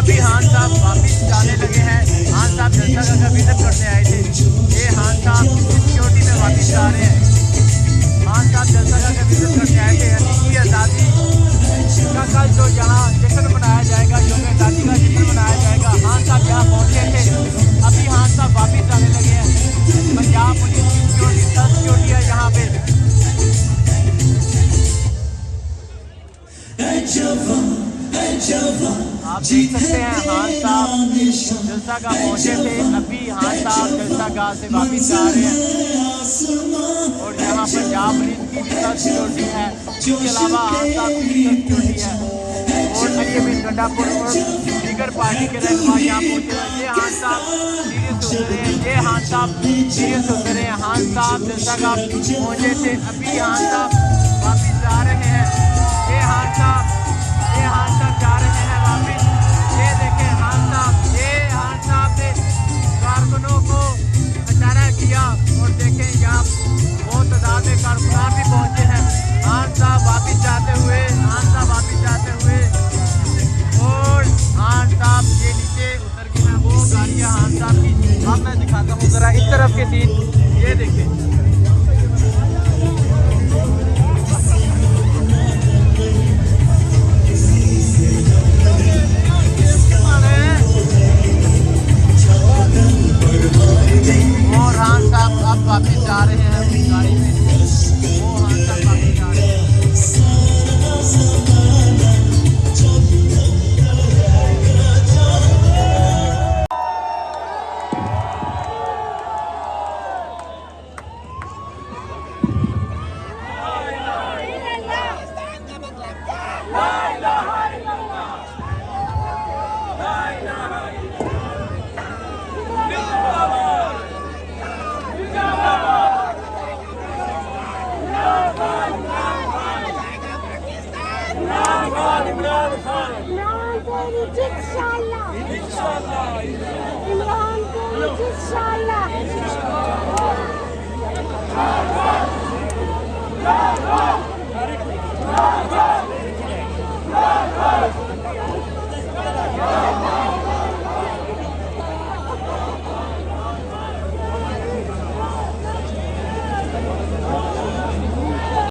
अभी खान साहब वापिस जाने लगे हैं। खान साहब जलसा का विजिट करने आए थे। ये खान साहब सिक्योरिटी में वापिस जा रहे हैं। खान साहब जलसा का विजिट करने आए थे। हकीकी आज़ादी का कल जो यहाँ जश्न मनाया जाएगा, जो आज़ादी का जश्न मनाया जाएगा, खान साहब यहाँ पहुँचे थे। अभी खान साहब वापिस जाने लगे हैं। पंजाब पुलिस की सिक्योरिटी सिक्योरिटी है यहाँ पे। आप देख सकते हैं खान साहब जलसा का पहुँचे थे। अभी खान साहब जलसा गाह से वापिस जा रहे हैं और यहाँ पंजाब पुलिस की सिक्योरिटी है। इसके अलावा खान साहब की सिक्योरिटी है और अलीमीन गंडापुर और दीगर पार्टी के रहनुमा यहाँ पहुँचे हैं। ये खान साहब सीरियस उतरे हैं। ये खान साहब सीरियस उतरे हैं। खान साहब जलसा गाह पहुँचे थे। अभी खान साहब वापिस जा रहे हैं। ये खान साहब जा रहे हैं वापिस। ये देखें खान साहब ने कारकुनों को इशारा किया और देखें यहाँ बहुत तादाद में कारकुनान भी पहुँचे हैं। खान साहब वापिस जाते हुए और खान साहब ये नीचे उतर गए हैं। वो गाड़ियाँ खान साहब की अब मैं दिखाता हूँ ज़रा इस तरफ के सीन। ये देखें और खान साहब अब वापिस जा रहे हैं अपनी गाड़ी में। वो खान साहब वापिस जा रहे हैं। इमरान को इंशाल्लाह